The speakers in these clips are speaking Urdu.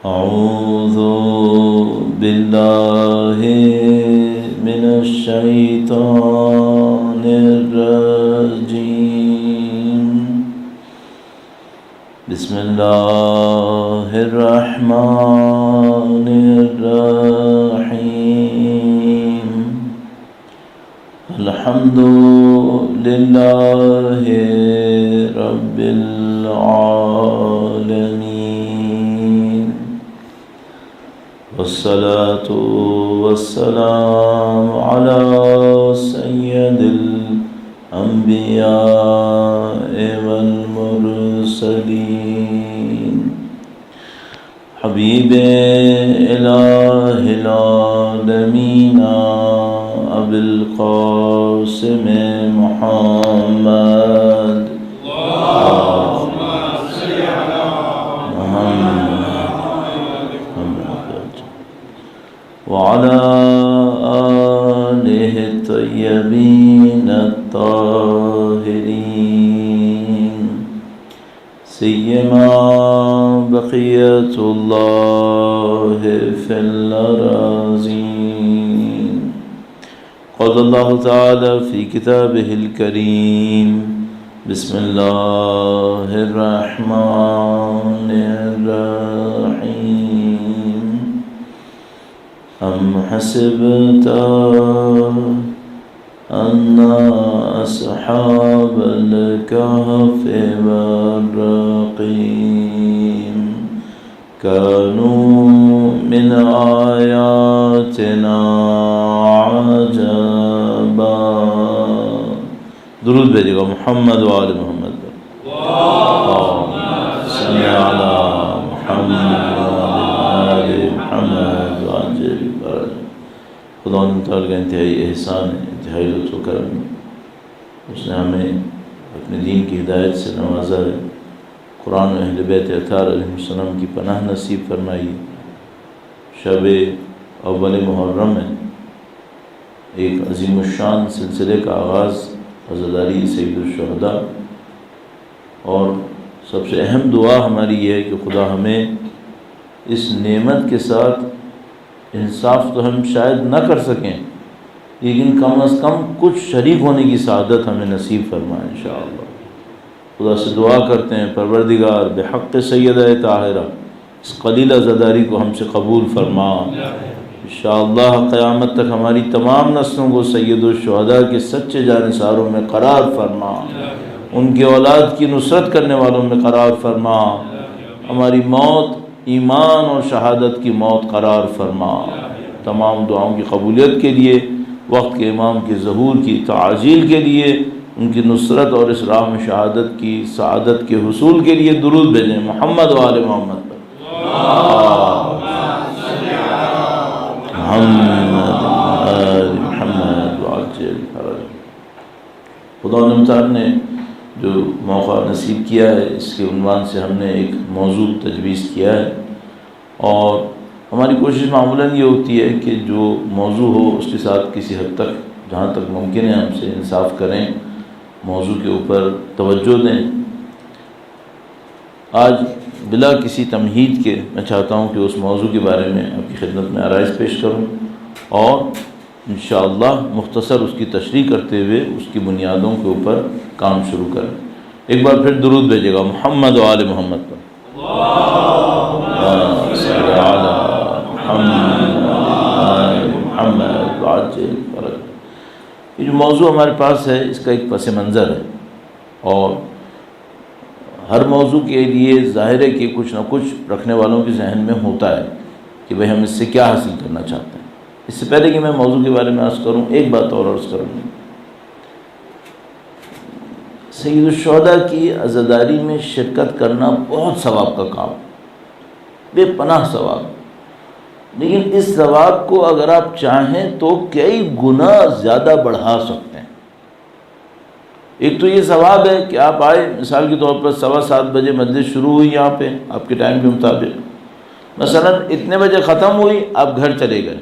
أعوذ بالله من الشيطان الرجيم. بسم الله الرحمن الرحيم. الحمد لله رب العالمين، والصلاة والسلام على سيد الأنبياء والمرسلين، حبيب إله العالمين أبي القاسم محمد، اللهم صل على محمد وعلى آله الطيبين الطاهرين، سيما بقية الله في الأراضين. قال الله تعالى في كتابه الكريم: بسم الله الرحمن الرحيم. أم حسبت أن أصحاب الكهف والرقيم كانوا من آياتنا عجبا. درود بھیجیے گا محمد وآل محمد. اللهم صل على محمد وآل محمد وعجل فرج. خدا تعالیٰ کا انتہائی احسان ہے، انتہائی لطف و کرم ہے. اس نے ہمیں اپنے دین کی ہدایت سے نوازا ہے، قرآن و اہل بیت اطہار علیہ السلام کی پناہ نصیب فرمائی. شب اول محرم ہے، ایک عظیم الشان سلسلے کا آغاز عزاداری سید الشہداء، اور سب سے اہم دعا ہماری یہ ہے کہ خدا ہمیں اس نعمت کے ساتھ انصاف تو ہم شاید نہ کر سکیں، لیکن کم از کم کچھ شریک ہونے کی سعادت ہمیں نصیب فرمائے انشاءاللہ. خدا سے دعا کرتے ہیں پروردگار بحق سیدہ طاہرہ اس قلیل عزاداری کو ہم سے قبول فرما. انشاءاللہ قیامت تک ہماری تمام نسلوں کو سید الشہداء کے سچے جانثاروں میں قرار فرما، ان کے اولاد کی نصرت کرنے والوں میں قرار فرما. ہماری موت ایمان اور شہادت کی موت قرار فرما. تمام دعاؤں کی قبولیت کے لیے، وقت کے امام کے ظہور کی تعجیل کے لیے، ان کی نصرت اور اس راہ میں شہادت کی سعادت کے حصول کے لیے درود بھیجیں محمد و آل محمد پر. محمد وعجل فرج. خدا تعالیٰ نے جو موقع نصیب کیا ہے، اس کے عنوان سے ہم نے ایک موضوع تجویز کیا ہے، اور ہماری کوشش معمولاً یہ ہوتی ہے کہ جو موضوع ہو اس کے ساتھ کسی حد تک جہاں تک ممکن ہے ہم سے انصاف کریں، موضوع کے اوپر توجہ دیں. آج بلا کسی تمہید کے میں چاہتا ہوں کہ اس موضوع کے بارے میں آپ کی خدمت میں آرائز پیش کروں، اور انشاءاللہ مختصر اس کی تشریح کرتے ہوئے اس کی بنیادوں کے اوپر کام شروع کریں. ایک بار پھر درود بھیجیے گا محمد و آل محمد پر. اللهم صل علی محمد وآل محمد وعجل فرج. یہ جو موضوع ہمارے پاس ہے اس کا ایک پس منظر ہے، اور ہر موضوع کے لیے ظاہر ہے کہ کچھ نہ کچھ رکھنے والوں کے ذہن میں ہوتا ہے کہ بھئی ہم اس سے کیا حاصل کرنا چاہتے ہیں. اس سے پہلے کہ میں موضوع کے بارے میں عرض کروں، ایک بات اور عرض کروں. سید الشہداء کی عزاداری میں شرکت کرنا بہت ثواب کا کام، بے پناہ ثواب، لیکن اس ثواب کو اگر آپ چاہیں تو کئی گنا زیادہ بڑھا سکتے ہیں. ایک تو یہ ثواب ہے کہ آپ آئے، مثال کے طور پر 7:15 بجے مجلس شروع ہوئی یہاں پہ آپ کے ٹائم کے مطابق، مثلا اتنے بجے ختم ہوئی، آپ گھر چلے گئے،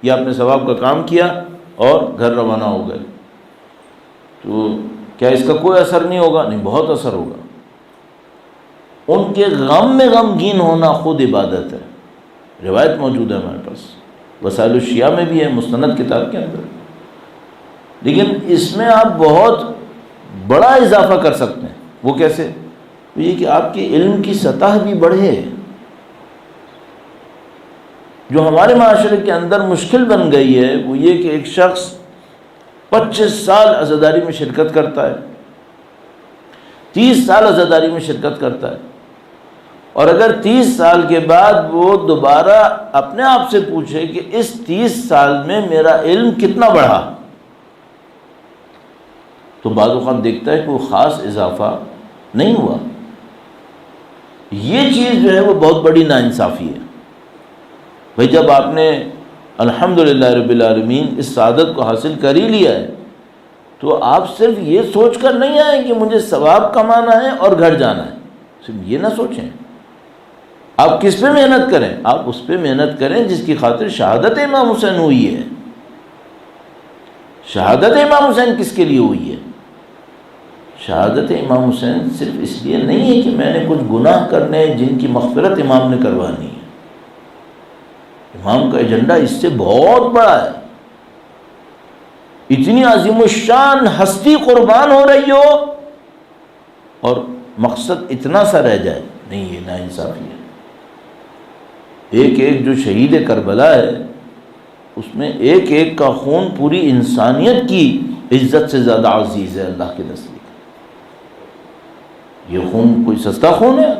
یہ آپ نے ثواب کا کام کیا اور گھر روانہ ہو گئے. تو کیا اس کا کوئی اثر نہیں ہوگا؟ نہیں، بہت اثر ہوگا. ان کے غم میں غمگین ہونا خود عبادت ہے. روایت موجود ہے ہمارے پاس، وسائل الشیعہ میں بھی ہے، مستند کتاب کے اندر. لیکن اس میں آپ بہت بڑا اضافہ کر سکتے ہیں. وہ کیسے؟ یہ کہ آپ کے علم کی سطح بھی بڑھے. جو ہمارے معاشرے کے اندر مشکل بن گئی ہے وہ یہ کہ ایک شخص 25 سال عزاداری میں شرکت کرتا ہے، 30 سال عزاداری میں شرکت کرتا ہے، اور اگر 30 سال کے بعد وہ دوبارہ اپنے آپ سے پوچھے کہ اس 30 سال میں میرا علم کتنا بڑھا، تو بعض اوقات دیکھتا ہے کہ وہ خاص اضافہ نہیں ہوا. یہ چیز جو ہے وہ بہت بڑی ناانصافی ہے. بھئی جب آپ نے الحمدللہ رب العالمین اس سعادت کو حاصل کر ہی لیا ہے تو آپ صرف یہ سوچ کر نہیں آئے کہ مجھے ثواب کمانا ہے اور گھر جانا ہے. صرف یہ نہ سوچیں. آپ کس پہ محنت کریں؟ آپ اس پہ محنت کریں جس کی خاطر شہادت امام حسین ہوئی ہے. شہادت امام حسین کس کے لیے ہوئی ہے؟ شہادت امام حسین صرف اس لیے نہیں ہے کہ میں نے کچھ گناہ کرنے جن کی مغفرت امام نے کروانی ہے. امام کا ایجنڈا اس سے بہت بڑا ہے. اتنی عظیم الشان ہستی قربان ہو رہی ہو اور مقصد اتنا سا رہ جائے، نہیں، یہ ناانصافی ہے. ایک ایک جو شہید کربلا ہے اس میں ایک ایک کا خون پوری انسانیت کی عزت سے زیادہ عزیز ہے اللہ کے نزدیک. یہ خون کوئی سستا خون ہے؟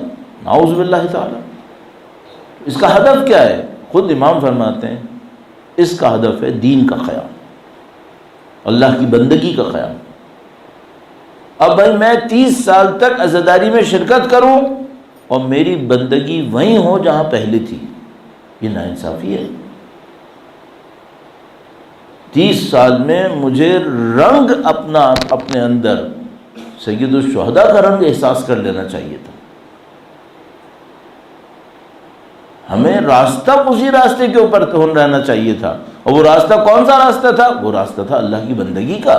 نعوذ باللہ تعالی. اس کا ہدف کیا ہے؟ خود امام فرماتے ہیں اس کا ہدف ہے دین کا قیام، اللہ کی بندگی کا قیام. اب بھائی میں 30 سال تک عزاداری میں شرکت کروں اور میری بندگی وہیں ہو جہاں پہلے تھی، یہ ناانصافی ہے. 30 سال میں مجھے رنگ اپنے اندر سید الشہداء کا رنگ احساس کر لینا چاہیے تھا. ہمیں راستہ اسی راستے کے اوپر رہنا چاہیے تھا. اور وہ راستہ کون سا راستہ تھا؟ وہ راستہ تھا اللہ کی بندگی کا.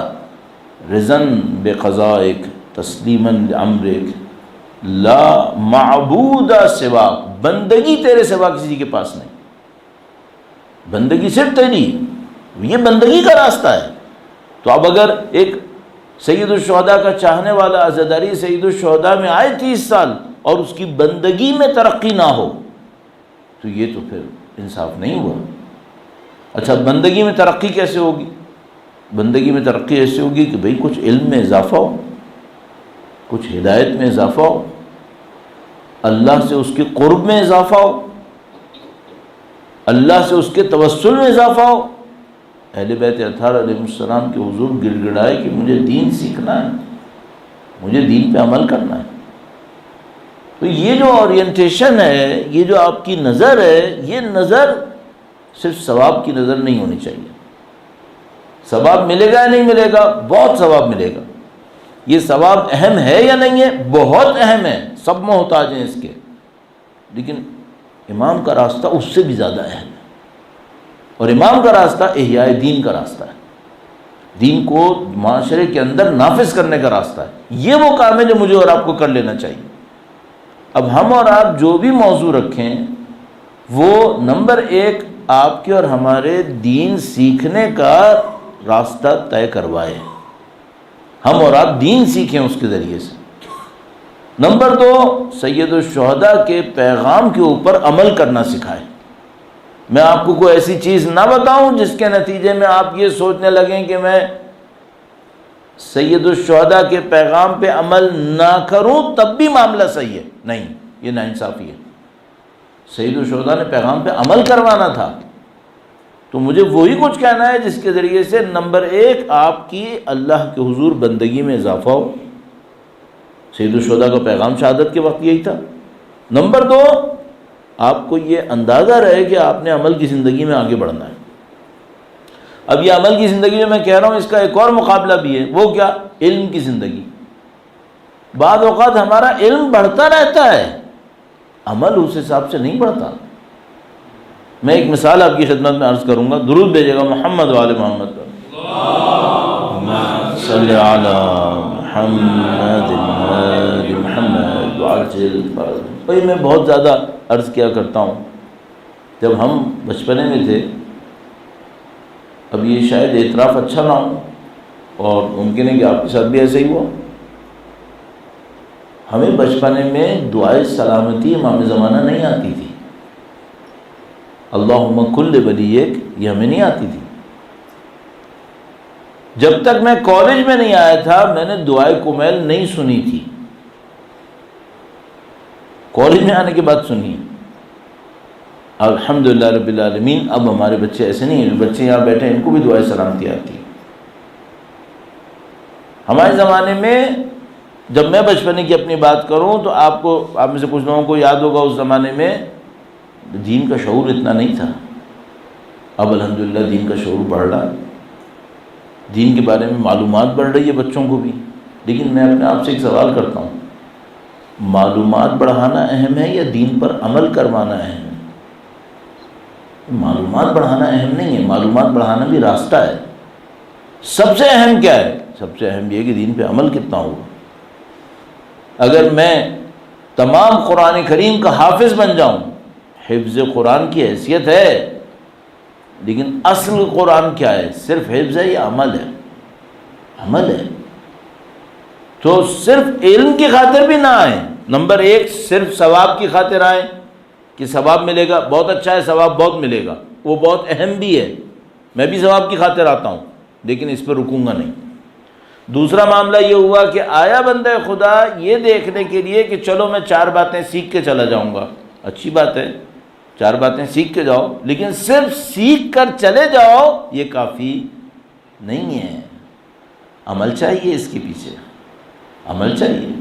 رضن بے قضائک تسلیماً لامرک لا معبود سوا. بندگی تیرے سوا کسی کے پاس نہیں، بندگی صرف تیری. یہ بندگی کا راستہ ہے. تو اب اگر ایک سید الشہداء کا چاہنے والا عزاداری سید الشہداء میں آئے 30 سال اور اس کی بندگی میں ترقی نہ ہو تو یہ تو پھر انصاف نہیں ہوا. اچھا، بندگی میں ترقی کیسے ہوگی؟ بندگی میں ترقی ایسے ہوگی کہ بھئی کچھ علم میں اضافہ ہو، کچھ ہدایت میں اضافہ ہو، اللہ سے اس کے قرب میں اضافہ ہو، اللہ سے اس کے توسل میں اضافہ ہو. اہل بیت اطہار علیہ السلام کے حضور گڑ گڑائے کہ مجھے دین سیکھنا ہے، مجھے دین پہ عمل کرنا ہے. تو یہ جو اورینٹیشن ہے، یہ جو آپ کی نظر ہے، یہ نظر صرف ثواب کی نظر نہیں ہونی چاہیے. ثواب ملے گا یا نہیں ملے گا؟ بہت ثواب ملے گا. یہ ثواب اہم ہے یا نہیں ہے؟ بہت اہم ہے، سب محتاج ہیں اس کے. لیکن امام کا راستہ اس سے بھی زیادہ اہم ہے. اور امام کا راستہ احیاء دین کا راستہ ہے، دین کو معاشرے کے اندر نافذ کرنے کا راستہ ہے. یہ وہ کام ہے جو مجھے اور آپ کو کر لینا چاہیے. اب ہم اور آپ جو بھی موضوع رکھیں وہ نمبر 1 آپ کے اور ہمارے دین سیکھنے کا راستہ طے کروائے. ہم اور آپ دین سیکھیں اس کے ذریعے سے. نمبر 2 سید الشہداء کے پیغام کے اوپر عمل کرنا سکھائے. میں آپ کو کوئی ایسی چیز نہ بتاؤں جس کے نتیجے میں آپ یہ سوچنے لگیں کہ میں سید الشہداء کے پیغام پہ عمل نہ کروں تب بھی معاملہ صحیح ہے. نہیں، یہ ناانصافی ہے. سید الشہداء نے پیغام پہ عمل کروانا تھا تو مجھے وہی کچھ کہنا ہے جس کے ذریعے سے نمبر 1 آپ کی اللہ کے حضور بندگی میں اضافہ ہو. سید الشہداء کا پیغام شہادت کے وقت یہی تھا. نمبر 2 آپ کو یہ اندازہ رہے کہ آپ نے عمل کی زندگی میں آگے بڑھنا ہے. اب یہ عمل کی زندگی میں کہہ رہا ہوں، اس کا ایک اور مقابلہ بھی ہے. وہ کیا؟ علم کی زندگی. بعض اوقات ہمارا علم بڑھتا رہتا ہے، عمل اس حساب سے نہیں بڑھتا. میں ایک مثال آپ کی خدمت میں عرض کروں گا. درود بھیجے گا محمد و آل محمد پر. اللہم صلی علی محمد محمد وعجل فرج. بھائی میں بہت زیادہ عرض کیا کرتا ہوں جب ہم بچپنے میں تھے، اب یہ شاید اعتراف اچھا نہ ہو اور ممکن ہے کہ آپ کے ساتھ بھی ایسا ہی ہوا، ہمیں بچپنے میں دعائے سلامتی امام زمانہ نہیں آتی تھی، اللہم کل ولیک، یہ ہمیں نہیں آتی تھی۔ جب تک میں کالج میں نہیں آیا تھا میں نے دعائے کمیل نہیں سنی تھی، کالج میں آنے کے بعد سنی۔ الحمدللہ رب العالمین اب ہمارے بچے ایسے نہیں ہیں، جو بچے یہاں بیٹھے ہیں ان کو بھی دعائے سلامتی آتی ہے۔ ہمارے زمانے میں جب میں بچپنے کی اپنی بات کروں تو آپ میں سے کچھ لوگوں کو یاد ہوگا اس زمانے میں دین کا شعور اتنا نہیں تھا۔ اب الحمدللہ دین کا شعور بڑھ رہا ہے، دین کے بارے میں معلومات بڑھ رہی ہے بچوں کو بھی۔ لیکن میں اپنے آپ سے ایک سوال کرتا ہوں، معلومات بڑھانا اہم ہے یا دین پر عمل کروانا اہم ہے؟ معلومات بڑھانا اہم نہیں ہے، معلومات بڑھانا بھی راستہ ہے۔ سب سے اہم کیا ہے؟ سب سے اہم یہ کہ دین پہ عمل کتنا ہوگا۔ اگر میں تمام قرآن کریم کا حافظ بن جاؤں، حفظ قرآن کی حیثیت ہے، لیکن اصل قرآن کیا ہے؟ صرف حفظ ہے یا عمل ہے؟ عمل ہے۔ تو صرف علم کی خاطر بھی نہ آئیں، نمبر ایک صرف ثواب کی خاطر آئیں کہ ثواب ملے گا، بہت اچھا ہے، ثواب بہت ملے گا، وہ بہت اہم بھی ہے، میں بھی ثواب کی خاطر آتا ہوں، لیکن اس پہ رکوں گا نہیں۔ دوسرا معاملہ یہ ہوا کہ آیا بندہ خدا یہ دیکھنے کے لیے کہ چلو میں 4 باتیں سیکھ کے چلا جاؤں گا، اچھی بات ہے 4 باتیں سیکھ کے جاؤ، لیکن صرف سیکھ کر چلے جاؤ یہ کافی نہیں ہے، عمل چاہیے، اس کے پیچھے عمل چاہیے۔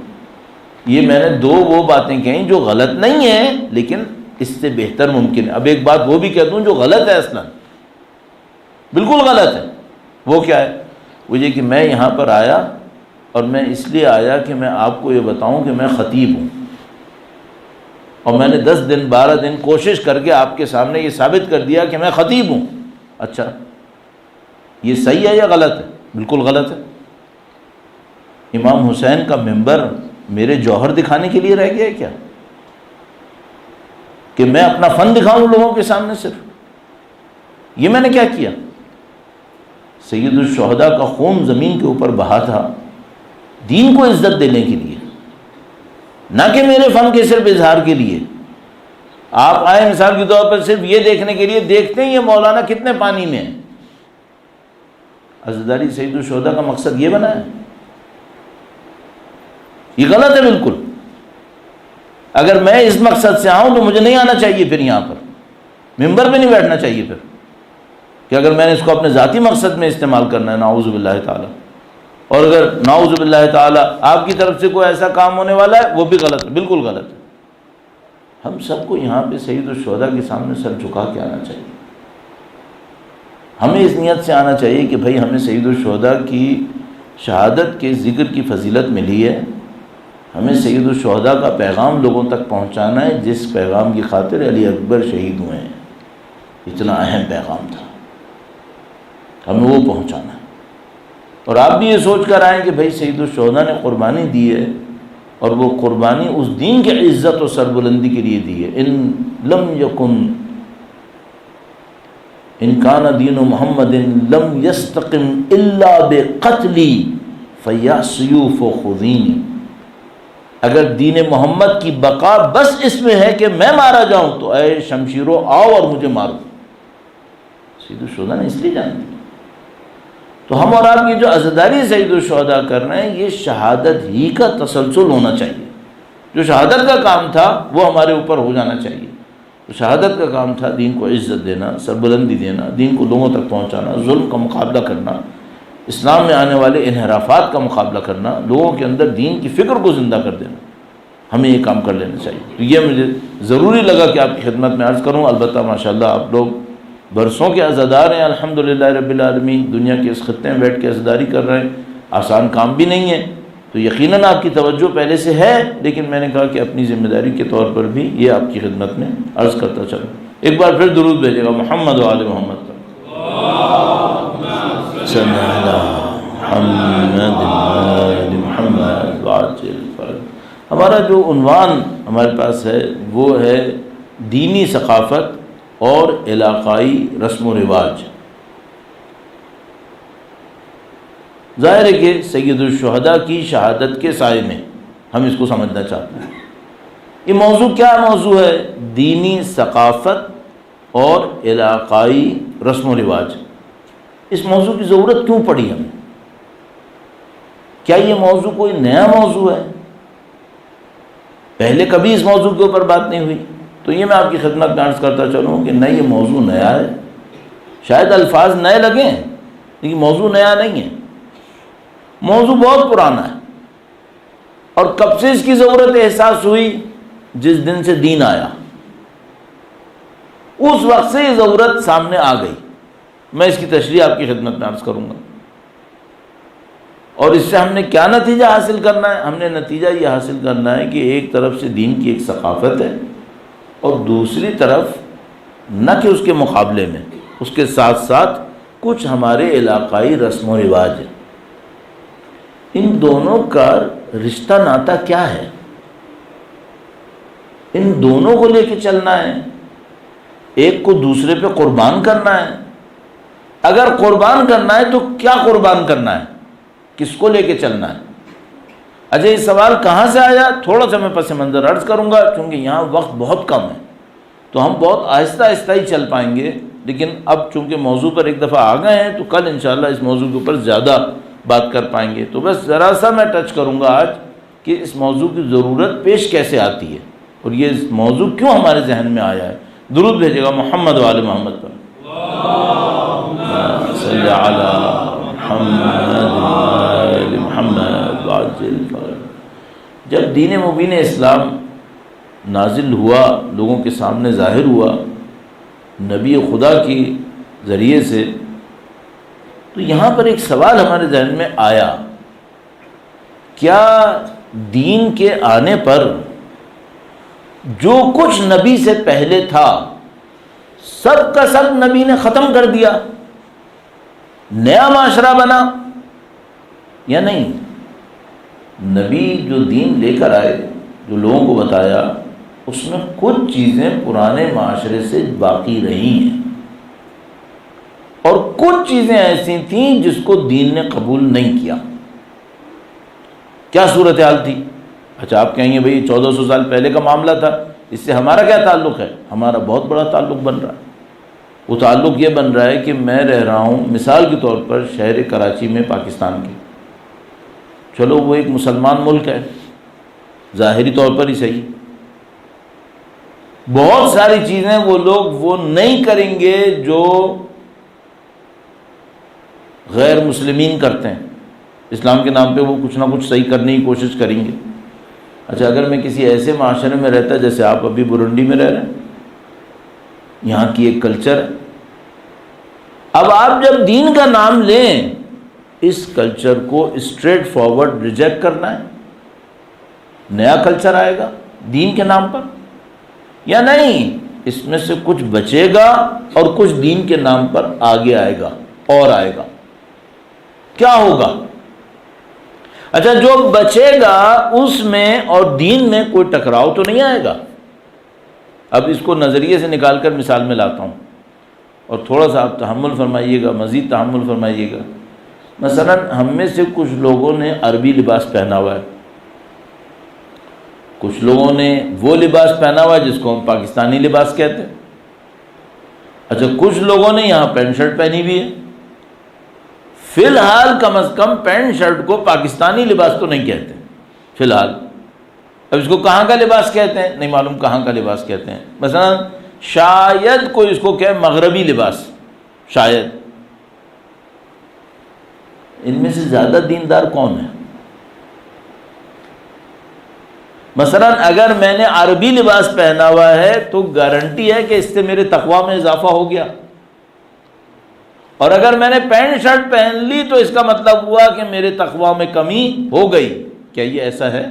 یہ میں نے 2 وہ باتیں کہیں جو غلط نہیں ہیں لیکن اس سے بہتر ممکن ہے۔ اب ایک بات وہ بھی کہہ دوں جو غلط ہے، اصلا بالکل غلط ہے۔ وہ کیا ہے؟ وہ یہ کہ میں یہاں پر آیا اور میں اس لیے آیا کہ میں آپ کو یہ بتاؤں کہ میں خطیب ہوں، اور میں نے 10 دن 12 دن کوشش کر کے آپ کے سامنے یہ ثابت کر دیا کہ میں خطیب ہوں۔ اچھا یہ صحیح ہے یا غلط ہے؟ بالکل غلط ہے۔ امام حسین کا منبر میرے جوہر دکھانے کے لیے رہ گیا ہے کیا؟ کہ میں اپنا فن دکھاؤں لوگوں کے سامنے صرف؟ یہ میں نے کیا کیا؟ سید الشہداء کا خون زمین کے اوپر بہا تھا دین کو عزت دینے کے لیے، نہ کہ میرے فن کے صرف اظہار کے لیے۔ آپ آئے مثال کے طور پر صرف یہ دیکھنے کے لیے، دیکھتے ہیں یہ مولانا کتنے پانی میں ہے۔ عزاداری سید الشہداء کا مقصد یہ بنا ہے؟ یہ غلط ہے بالکل۔ اگر میں اس مقصد سے آؤں تو مجھے نہیں آنا چاہیے، پھر یہاں پر منبر پہ نہیں بیٹھنا چاہیے، پھر کہ اگر میں نے اس کو اپنے ذاتی مقصد میں استعمال کرنا ہے، نعوذ باللہ تعالی۔ اور اگر نعوذ باللہ تعالی آپ کی طرف سے کوئی ایسا کام ہونے والا ہے وہ بھی غلط ہے، بالکل غلط ہے۔ ہم سب کو یہاں پہ سید الشہداء کے سامنے سر جھکا کے آنا چاہیے۔ ہمیں اس نیت سے آنا چاہیے کہ بھائی ہمیں سید الشہداء کی شہادت کے ذکر کی فضیلت ملی ہے، ہمیں سید الشہداء کا پیغام لوگوں تک پہنچانا ہے، جس پیغام کی خاطر علی اکبر شہید ہوئے ہیں، اتنا اہم پیغام تھا، ہمیں وہ پہنچانا ہے۔ اور آپ بھی یہ سوچ کر آئیں کہ بھائی سید الشہداء نے قربانی دی ہے، اور وہ قربانی اس دین کی عزت و سربلندی کے لیے دی ہے۔ ان کان دین محمد لم یستقم الا بقتلی فیا سیوف خذینی، اگر دین محمد کی بقا بس اس میں ہے کہ میں مارا جاؤں تو اے شمشیرو آؤ اور مجھے مارو۔ سید الشہداء نے اس لیے جان دی۔ تو ہم اور آپ کی جو عزاداری سید الشہداء کر رہے ہیں، یہ شہادت ہی کا تسلسل ہونا چاہیے۔ جو شہادت کا کام تھا وہ ہمارے اوپر ہو جانا چاہیے۔ تو شہادت کا کام تھا دین کو عزت دینا، سربلندی دینا، دین کو لوگوں تک پہنچانا، ظلم کا مقابلہ کرنا، اسلام میں آنے والے انحرافات کا مقابلہ کرنا، لوگوں کے اندر دین کی فکر کو زندہ کر دینا۔ ہمیں یہ کام کر لینا چاہیے۔ تو یہ مجھے ضروری لگا کہ آپ کی خدمت میں عرض کروں۔ البتہ ماشاءاللہ آپ لوگ برسوں کے عزادار ہیں، الحمدللہ رب العالمین، دنیا کے اس خطے میں بیٹھ کے عزاداری کر رہے ہیں، آسان کام بھی نہیں ہے۔ تو یقیناً آپ کی توجہ پہلے سے ہے، لیکن میں نے کہا کہ اپنی ذمہ داری کے طور پر بھی یہ آپ کی خدمت میں عرض کرتا چلوں۔ ایک بار پھر درود بھیجے گا محمد و آل محمد۔ ہمارا جو عنوان ہمارے پاس ہے وہ ہے دینی ثقافت اور علاقائی رسم و رواج۔ ظاہر ہے کہ سید الشہداء کی شہادت کے سائے میں ہم اس کو سمجھنا چاہتے ہیں۔ یہ موضوع کیا موضوع ہے؟ دینی ثقافت اور علاقائی رسم و رواج۔ اس موضوع کی ضرورت کیوں پڑی ہمیں؟ کیا یہ موضوع کوئی نیا موضوع ہے؟ پہلے کبھی اس موضوع کے اوپر بات نہیں ہوئی؟ تو یہ میں آپ کی خدمت میں عرض کرتا چلوں کہ نہیں، یہ موضوع نیا ہے۔ شاید الفاظ نئے لگیں لیکن موضوع نیا نہیں ہے، موضوع بہت پرانا ہے۔ اور کب سے اس کی ضرورت احساس ہوئی؟ جس دن سے دین آیا، اس وقت سے یہ ضرورت سامنے آ گئی۔ میں اس کی تشریح آپ کی خدمت میں عرض کروں گا۔ اور اس سے ہم نے کیا نتیجہ حاصل کرنا ہے؟ ہم نے نتیجہ یہ حاصل کرنا ہے کہ ایک طرف سے دین کی ایک ثقافت ہے، اور دوسری طرف نہ کہ اس کے مقابلے میں، اس کے ساتھ ساتھ کچھ ہمارے علاقائی رسم و رواج ہیں۔ ان دونوں کا رشتہ ناتا کیا ہے؟ ان دونوں کو لے کے چلنا ہے، ایک کو دوسرے پہ قربان کرنا ہے۔ اگر قربان کرنا ہے تو کیا قربان کرنا ہے؟ کس کو لے کے چلنا ہے؟ اچھا، یہ سوال کہاں سے آیا؟ تھوڑا سا میں پس منظر عرض کروں گا، کیونکہ یہاں وقت بہت کم ہے تو ہم بہت آہستہ آہستہ ہی چل پائیں گے۔ لیکن اب چونکہ موضوع پر ایک دفعہ آ گئے ہیں تو کل انشاءاللہ اس موضوع کے اوپر زیادہ بات کر پائیں گے۔ تو بس ذرا سا میں ٹچ کروں گا آج کہ اس موضوع کی ضرورت پیش کیسے آتی ہے اور یہ موضوع کیوں ہمارے ذہن میں آیا ہے۔ درود بھیجے گا محمد و آل محمد پر۔ صلی علی محمد و آل محمد وعجل فرج۔ جب دین مبین اسلام نازل ہوا، لوگوں کے سامنے ظاہر ہوا نبی خدا کی ذریعے سے، تو یہاں پر ایک سوال ہمارے ذہن میں آیا، کیا دین کے آنے پر جو کچھ نبی سے پہلے تھا سب کا سب نبی نے ختم کر دیا، نیا معاشرہ بنا یا نہیں؟ نبی جو دین لے کر آئے، جو لوگوں کو بتایا، اس میں کچھ چیزیں پرانے معاشرے سے باقی رہی ہیں اور کچھ چیزیں ایسی تھیں جس کو دین نے قبول نہیں کیا۔ کیا صورتحال تھی؟ اچھا، آپ کہیں گے بھئی 1400 سال پہلے کا معاملہ تھا، اس سے ہمارا کیا تعلق ہے؟ ہمارا بہت بڑا تعلق بن رہا ہے۔ وہ تعلق یہ بن رہا ہے کہ میں رہ رہا ہوں مثال کے طور پر شہر کراچی میں پاکستان کے، چلو وہ ایک مسلمان ملک ہے ظاہری طور پر ہی صحیح، بہت ساری چیزیں وہ لوگ وہ نہیں کریں گے جو غیر مسلمین کرتے ہیں، اسلام کے نام پہ وہ کچھ نہ کچھ صحیح کرنے کی کوشش کریں گے۔ اچھا، اگر میں کسی ایسے معاشرے میں رہتا جیسے آپ ابھی برونڈی میں رہ رہے ہیں، یہاں کی ایک کلچر ہے، اب آپ جب دین کا نام لیں اس کلچر کو اسٹریٹ فارورڈ ریجیکٹ کرنا ہے، نیا کلچر آئے گا دین کے نام پر یا نہیں؟ اس میں سے کچھ بچے گا اور کچھ دین کے نام پر آگے آئے گا اور آئے گا۔ کیا ہوگا؟ اچھا، جو بچے گا اس میں اور دین میں کوئی ٹکراؤ تو نہیں آئے گا۔ اب اس کو نظریے سے نکال کر مثال میں لاتا ہوں اور تھوڑا سا آپ تحمل فرمائیے گا، مزید تحمل فرمائیے گا۔ مثلا ہم میں سے کچھ لوگوں نے عربی لباس پہنا ہوا ہے، کچھ لوگوں نے وہ لباس پہنا ہوا ہے جس کو ہم پاکستانی لباس کہتے ہیں۔ اچھا، کچھ لوگوں نے یہاں پینٹ شرٹ پہنی ہوئی ہے۔ فی الحال کم از کم پینٹ شرٹ کو پاکستانی لباس تو نہیں کہتے فی الحال۔ اب اس کو کہاں کا لباس کہتے ہیں نہیں معلوم، کہاں کا لباس کہتے ہیں۔ مثلا شاید کوئی اس کو کہے مغربی لباس، شاید۔ ان میں سے زیادہ دیندار کون ہے؟ مثلا اگر میں نے عربی لباس پہنا ہوا ہے تو گارنٹی ہے کہ اس سے میرے تقویٰ میں اضافہ ہو گیا، اور اگر میں نے پینٹ شرٹ پہن لی تو اس کا مطلب ہوا کہ میرے تقویٰ میں کمی ہو گئی۔ کیا یہ ایسا ہے؟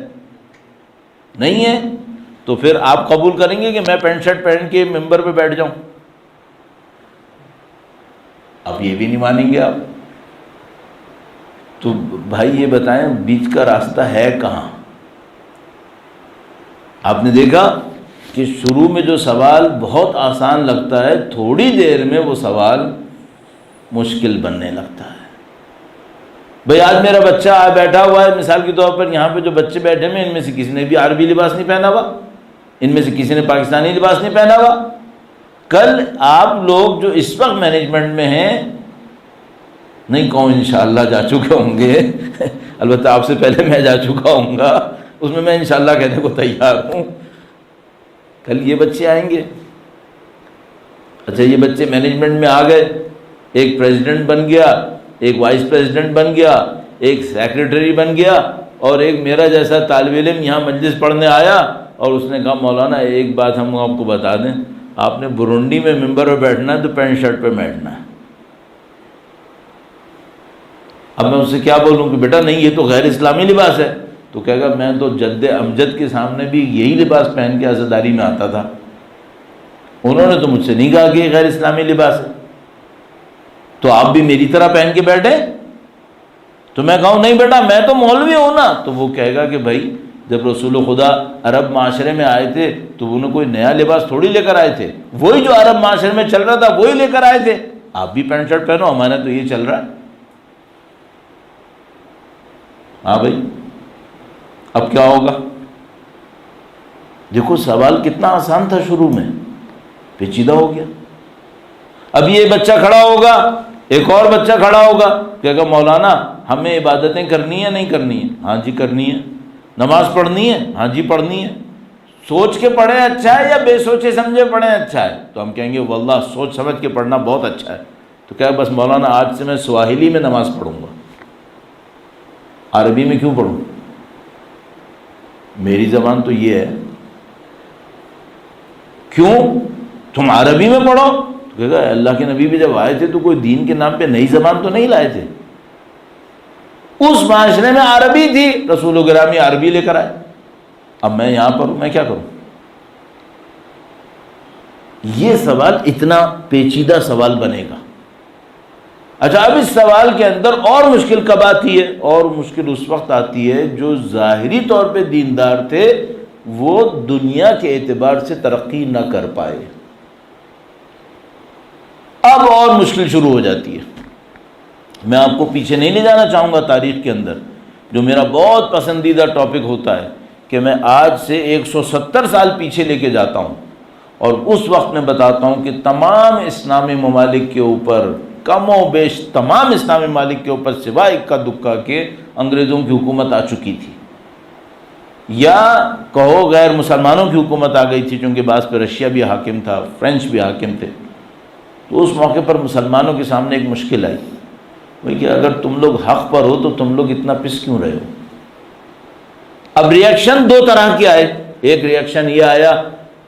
نہیں ہے۔ تو پھر آپ قبول کریں گے کہ میں پینٹ شرٹ پہن کے ممبر پہ بیٹھ جاؤں؟ اب یہ بھی نہیں مانیں گے آپ۔ تو بھائی یہ بتائیں بیچ کا راستہ ہے کہاں؟ آپ نے دیکھا کہ شروع میں جو سوال بہت آسان لگتا ہے، تھوڑی دیر میں وہ سوال مشکل بننے لگتا ہے۔ بھئی آج میرا بچہ بیٹھا ہوا ہے، مثال کے طور پر یہاں پہ جو بچے بیٹھے ہیں ان میں سے کسی نے بھی عربی لباس نہیں پہنا ہوا، ان میں سے کسی نے پاکستانی لباس نہیں پہنا ہوا۔ کل آپ لوگ جو اس وقت مینجمنٹ میں ہیں، نہیں کہوں انشاءاللہ جا چکے ہوں گے، البتہ آپ سے پہلے میں جا چکا ہوں گا، اس میں انشاءاللہ کہنے کو تیار ہوں۔ کل یہ بچے آئیں گے، اچھا یہ بچے مینجمنٹ میں آ گئے، ایک پریزیڈنٹ بن گیا، ایک وائس پریزیڈنٹ بن گیا، ایک سیکریٹری بن گیا، اور ایک میرا جیسا طالب علم یہاں مجلس پڑھنے آیا اور اس نے کہا مولانا ایک بات ہم آپ کو بتا دیں، آپ نے برونڈی میں ممبر پہ بیٹھنا ہے تو پینٹ شرٹ پہ بیٹھنا ہے۔ اب میں اس سے کیا بولوں کہ بیٹا نہیں یہ تو غیر اسلامی لباس ہے، تو کہے گا میں تو جد امجد کے سامنے بھی یہی لباس پہن کے عزاداری میں آتا تھا، انہوں نے تو مجھ سے نہیں کہا کہ یہ غیر اسلامی لباس ہے، تو آپ بھی میری طرح پہن کے بیٹھے؟ تو میں کہوں نہیں بیٹا میں تو مولوی ہوں نا، تو وہ کہے گا کہ بھائی جب رسول خدا عرب معاشرے میں آئے تھے تو انہوں کوئی نیا لباس تھوڑی لے کر آئے تھے، وہی جو عرب معاشرے میں چل رہا تھا وہی لے کر آئے تھے، آپ بھی پینٹ شرٹ پہنو، ہمارا تو یہ چل رہا ہے۔ ہاں بھائی اب کیا ہوگا؟ دیکھو سوال کتنا آسان تھا شروع میں، پیچیدہ ہو گیا۔ اب یہ بچہ کھڑا ہوگا، ایک اور بچہ کھڑا ہوگا، کہے گا مولانا ہمیں عبادتیں کرنی ہے نہیں کرنی ہے؟ ہاں جی کرنی ہے۔ نماز پڑھنی ہے؟ ہاں جی پڑھنی ہے۔ سوچ کے پڑھیں اچھا ہے یا بے سوچے سمجھے پڑھیں اچھا ہے؟ تو ہم کہیں گے واللہ سوچ سمجھ کے پڑھنا بہت اچھا ہے۔ تو کہا بس مولانا آج سے میں سواحلی میں نماز پڑھوں گا، عربی میں کیوں پڑھوں؟ میری زبان تو یہ ہے۔ کیوں؟ تم عربی میں پڑھو؟ تو کہے گا اللہ کے نبی بھی جب آئے تھے تو کوئی دین کے نام پہ نئی زبان تو نہیں لائے تھے، اس معاشرے میں عربی تھی، رسول گرامی عربی لے کر آئے، اب میں یہاں پر ہوں میں کیا کروں؟ یہ سوال اتنا پیچیدہ سوال بنے گا۔ اچھا اب اس سوال کے اندر اور مشکل کب آتی ہے؟ اور مشکل اس وقت آتی ہے جو ظاہری طور پہ دیندار تھے وہ دنیا کے اعتبار سے ترقی نہ کر پائے، اب اور مشکل شروع ہو جاتی ہے۔ میں آپ کو پیچھے نہیں لے جانا چاہوں گا تاریخ کے اندر، جو میرا بہت پسندیدہ ٹاپک ہوتا ہے کہ میں آج سے 170 سال پیچھے لے کے جاتا ہوں اور اس وقت میں بتاتا ہوں کہ تمام اسلامی ممالک کے اوپر، کم و بیش تمام اسلامی ممالک کے اوپر سوائے اکا دکا کے انگریزوں کی حکومت آ چکی تھی، یا کہو غیر مسلمانوں کی حکومت آ گئی تھی، چونکہ بعض پہ رشیا بھی حاکم تھا، فرینچ بھی حاکم تھے۔ تو اس موقع پر مسلمانوں کے سامنے ایک مشکل آئی، وہ کہ اگر تم لوگ حق پر ہو تو تم لوگ اتنا پس کیوں رہے ہو؟ اب ریاکشن دو طرح کے آئے، ایک ریاکشن یہ آیا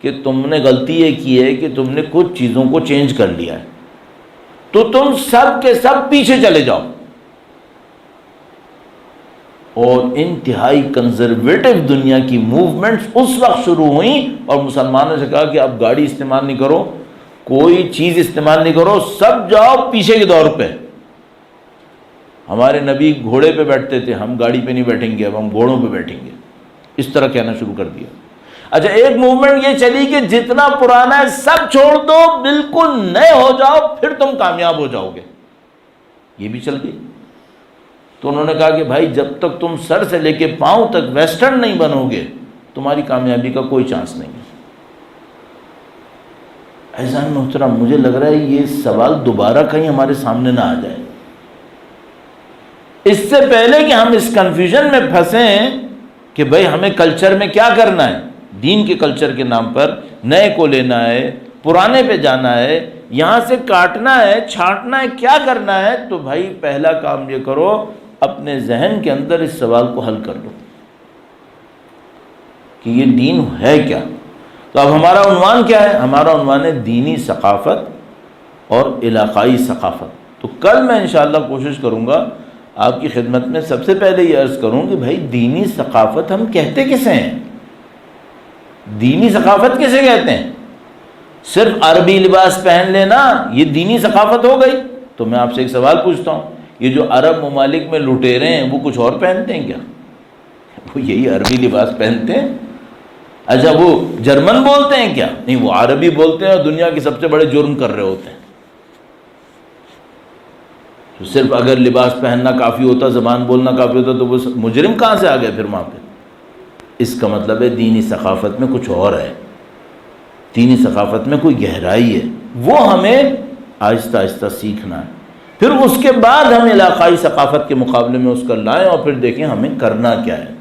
کہ تم نے غلطی یہ کی ہے کہ تم نے کچھ چیزوں کو چینج کر لیا ہے، تو تم سب کے سب پیچھے چلے جاؤ، اور انتہائی کنزرویٹو دنیا کی موومنٹس اس وقت شروع ہوئیں اور مسلمانوں سے کہا کہ اب گاڑی استعمال نہیں کرو، کوئی چیز استعمال نہیں کرو، سب جاؤ پیچھے کے دور پہ۔ ہمارے نبی گھوڑے پہ بیٹھتے تھے، ہم گاڑی پہ نہیں بیٹھیں گے، اب ہم گھوڑوں پہ بیٹھیں گے، اس طرح کہنا شروع کر دیا۔ اچھا ایک موومنٹ یہ چلی کہ جتنا پرانا ہے سب چھوڑ دو، بالکل نئے ہو جاؤ، پھر تم کامیاب ہو جاؤ گے، یہ بھی چل گئی۔ تو انہوں نے کہا کہ بھائی جب تک تم سر سے لے کے پاؤں تک ویسٹرن نہیں بنو گے تمہاری کامیابی کا کوئی چانس نہیں ہے۔ عزیزان محترم مجھے لگ رہا ہے یہ سوال دوبارہ کہیں ہمارے سامنے نہ آ جائے، اس سے پہلے کہ ہم اس کنفیوژن میں پھنسیں کہ بھئی ہمیں کلچر میں کیا کرنا ہے، دین کے کلچر کے نام پر نئے کو لینا ہے، پرانے پہ جانا ہے، یہاں سے کاٹنا ہے، چھانٹنا ہے، کیا کرنا ہے، تو بھائی پہلا کام یہ کرو اپنے ذہن کے اندر اس سوال کو حل کر لو کہ یہ دین ہے کیا۔ تو اب ہمارا عنوان کیا ہے؟ ہمارا عنوان ہے دینی ثقافت اور علاقائی ثقافت۔ تو کل میں انشاءاللہ کوشش کروں گا آپ کی خدمت میں سب سے پہلے یہ عرض کروں کہ بھائی دینی ثقافت ہم کہتے کسے ہیں؟ دینی ثقافت کسے کہتے ہیں؟ صرف عربی لباس پہن لینا یہ دینی ثقافت ہو گئی؟ تو میں آپ سے ایک سوال پوچھتا ہوں، یہ جو عرب ممالک میں لٹیرے ہیں وہ کچھ اور پہنتے ہیں کیا؟ وہ یہی عربی لباس پہنتے ہیں؟ اچھا وہ جرمن بولتے ہیں کیا؟ نہیں، وہ عربی بولتے ہیں اور دنیا کے سب سے بڑے جرم کر رہے ہوتے ہیں. تو صرف اگر لباس پہننا کافی ہوتا، زبان بولنا کافی ہوتا، تو وہ مجرم کہاں سے آ گئے پھر وہاں پہ؟ اس کا مطلب ہے دینی ثقافت میں کچھ اور ہے، دینی ثقافت میں کوئی گہرائی ہے، وہ ہمیں آہستہ آہستہ سیکھنا ہے. پھر اس کے بعد ہم علاقائی ثقافت کے مقابلے میں اس کا لائیں اور پھر دیکھیں ہمیں کرنا کیا ہے.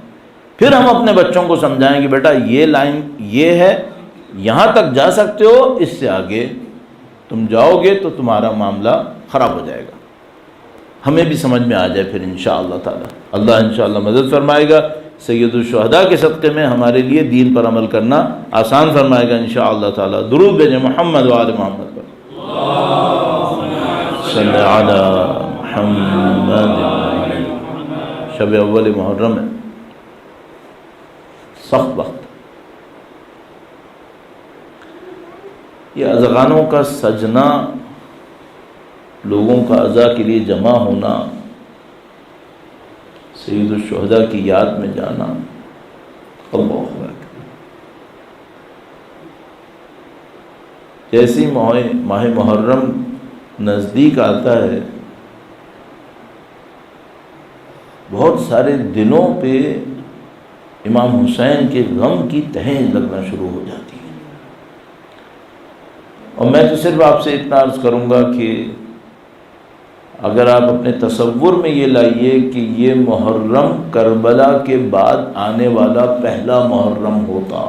پھر ہم اپنے بچوں کو سمجھائیں کہ بیٹا یہ لائن یہ ہے، یہاں تک جا سکتے ہو، اس سے آگے تم جاؤ گے تو تمہارا معاملہ خراب ہو جائے گا. ہمیں بھی سمجھ میں آ جائے پھر انشاءاللہ تعالی. اللہ انشاءاللہ مدد فرمائے گا. سید الشہداء کے صدقے میں ہمارے لیے دین پر عمل کرنا آسان فرمائے گا انشاءاللہ تعالی. درود بھیجیں محمد و آل محمد پر. صلی علی محمد. شب اول محرم ہے، سخت وقت. یہ اذغانوں کا سجنا، لوگوں کا عزا کے لیے جمع ہونا، سید الشہداء کی یاد میں جانا، اللہ اکبر. جیسی ماہ محرم نزدیک آتا ہے، بہت سارے دلوں پہ امام حسین کے غم کی تہیں لگنا شروع ہو جاتی ہیں. اور میں تو صرف آپ سے اتنا عرض کروں گا کہ اگر آپ اپنے تصور میں یہ لائیے کہ یہ محرم کربلا کے بعد آنے والا پہلا محرم ہوتا،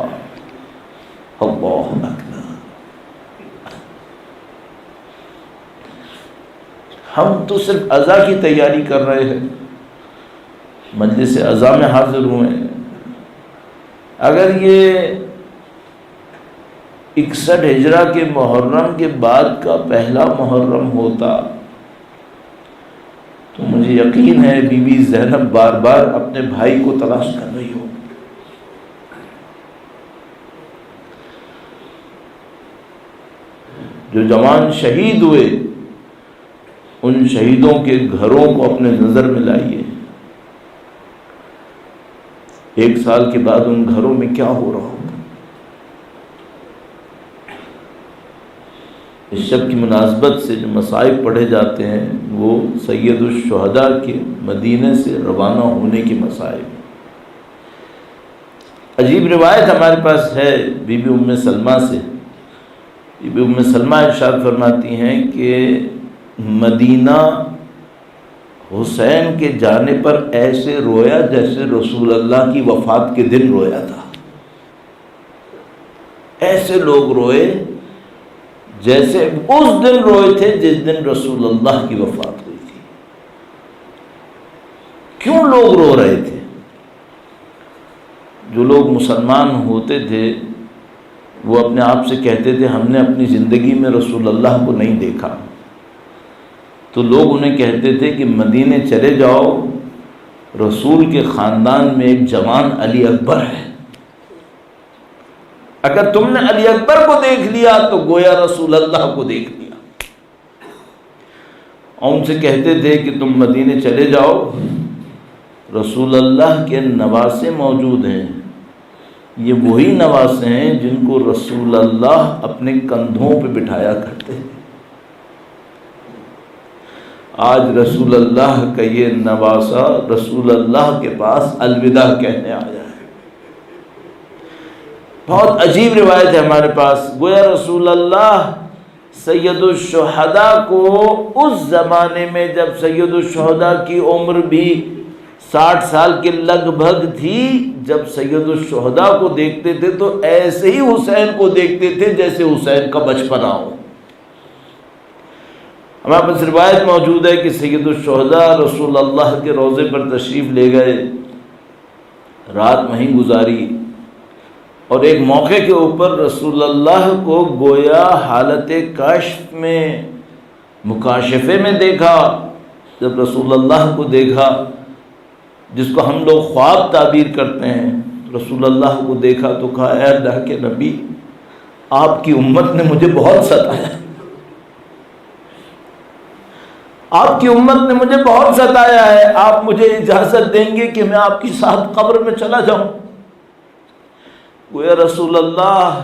اللہ اکبر. ہم تو صرف عزا کی تیاری کر رہے ہیں، مجلس عزا میں حاضر ہوئے ہیں. اگر یہ 61 ہجرہ کے محرم کے بعد کا پہلا محرم ہوتا تو مجھے یقین ہے بی بی زینب بار بار اپنے بھائی کو تلاش کر رہی ہو. جو جوان شہید ہوئے ان شہیدوں کے گھروں کو اپنے نظر میں لائیے. 1 سال کے بعد ان گھروں میں کیا ہو رہا ہوگا. اس شب کی مناسبت سے جو مصائب پڑھے جاتے ہیں وہ سید الشہداء کے مدینے سے روانہ ہونے کی مصائب. عجیب روایت ہمارے پاس ہے بی بی ام سلمہ سے. بی بی ام سلمہ ارشاد فرماتی ہیں کہ مدینہ حسین کے جانے پر ایسے رویا جیسے رسول اللہ کی وفات کے دن رویا تھا. ایسے لوگ روئے جیسے اس دن روئے تھے جس دن رسول اللہ کی وفات ہوئی تھی. کیوں لوگ رو رہے تھے؟ جو لوگ مسلمان ہوتے تھے وہ اپنے آپ سے کہتے تھے ہم نے اپنی زندگی میں رسول اللہ کو نہیں دیکھا. تو لوگ انہیں کہتے تھے کہ مدینے چلے جاؤ، رسول کے خاندان میں ایک جوان علی اکبر ہے، اگر تم نے علی اکبر کو دیکھ لیا تو گویا رسول اللہ کو دیکھ لیا. اور ان سے کہتے تھے کہ تم مدینے چلے جاؤ، رسول اللہ کے نواسے موجود ہیں. یہ وہی نواسے ہیں جن کو رسول اللہ اپنے کندھوں پہ بٹھایا کرتے ہیں. آج رسول اللہ کا یہ نواسہ رسول اللہ کے پاس الوداع کہنے آیا ہے. بہت عجیب روایت ہے ہمارے پاس. گویا رسول اللہ سید الشہداء کو اس زمانے میں جب سید الشہداء کی عمر بھی 60 سال کے لگ بھگ تھی، جب سید الشہداء کو دیکھتے تھے تو ایسے ہی حسین کو دیکھتے تھے جیسے حسین کا بچپنا ہو. ہمارے پاس روایت موجود ہے کہ سید الشہداء رسول اللہ کے روضے پر تشریف لے گئے، رات وہیں گزاری، اور ایک موقع کے اوپر رسول اللہ کو گویا حالت کشف میں، مکاشفے میں دیکھا. جب رسول اللہ کو دیکھا، جس کو ہم لوگ خواب تعبیر کرتے ہیں، رسول اللہ کو دیکھا تو کہا اے اللہ کے نبی، آپ کی امت نے مجھے بہت ستایا، آپ کی امت نے مجھے بہت ستایا ہے، آپ مجھے اجازت دیں گے کہ میں آپ کے ساتھ قبر میں چلا جاؤں؟ گویا رسول اللہ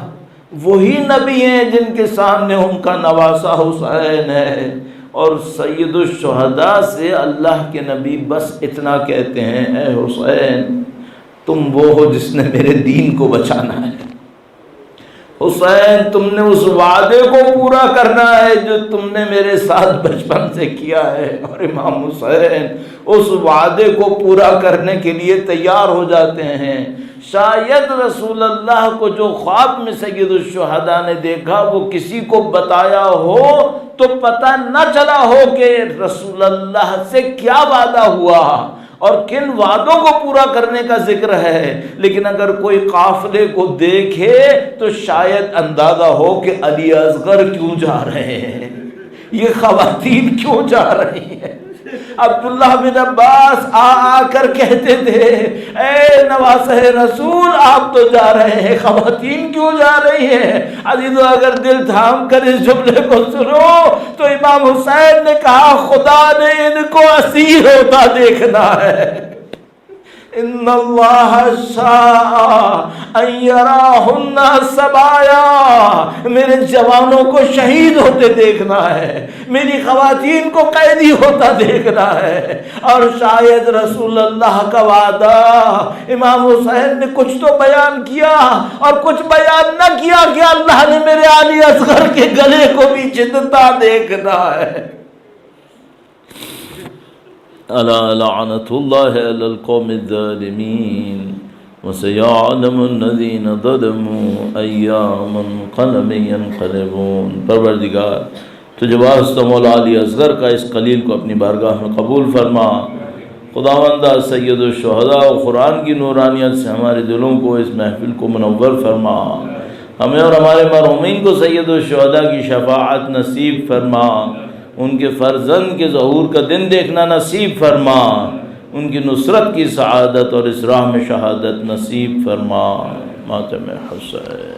وہی نبی ہیں جن کے سامنے ان کا نواسہ حسین ہے، اور سید الشہداء سے اللہ کے نبی بس اتنا کہتے ہیں، اے حسین تم وہ ہو جس نے میرے دین کو بچانا ہے، حسین تم نے اس وعدے کو پورا کرنا ہے جو تم نے میرے ساتھ بچپن سے کیا ہے۔ اور امام حسین اس وعدے کو پورا کرنے کے لیے تیار ہو جاتے ہیں۔ شاید رسول اللہ کو جو خواب میں سید الشہداء نے دیکھا وہ کسی کو بتایا ہو تو پتہ نہ چلا ہو کہ رسول اللہ سے کیا وعدہ ہوا اور کن وعدوں کو پورا کرنے کا ذکر ہے، لیکن اگر کوئی قافلے کو دیکھے تو شاید اندازہ ہو کہ علی اصغر کیوں جا رہے ہیں، یہ خواتین کیوں جا رہی ہیں۔ عبداللہ بن عباس آ کر کہتے تھے، اے نواسہ رسول آپ تو جا رہے ہیں، خواتین کیوں جا رہی ہیں؟ عزیزو اگر دل تھام کر اس جملے کو سنو تو امام حسین نے کہا خدا نے ان کو اسیر ہوتا دیکھنا ہے۔ ان اللہ شاء ان یراہن سبایا، میرے جوانوں کو شہید ہوتے دیکھنا ہے، میری خواتین کو قیدی ہوتا دیکھنا ہے۔ اور شاید رسول اللہ کا وعدہ امام حسین نے کچھ تو بیان کیا اور کچھ بیان نہ کیا کہ اللہ نے میرے علی اصغر کے گلے کو بھی جتتا دیکھنا ہے۔ الا لعنت اللہ علی القوم الظالمین وسیعلم الذین ظلموا ایا منقلب ینقلبون۔ پروردگار تجھے واسطہ مولا علی اصغر کا اس قلیل کو اپنی بارگاہ میں قبول فرما۔ خداوندہ سید الشہداء و قرآن کی نورانیت سے ہمارے دلوں کو اس محفل کو منور فرما، ہمیں اور ہمارے مرحومین کو سید الشہداء کی شفاعت نصیب فرما، ان کے فرزند کے ظہور کا دن دیکھنا نصیب فرما، ان کی نصرت کی سعادت اور اس راہ میں شہادت نصیب فرما۔ ماتم حسین۔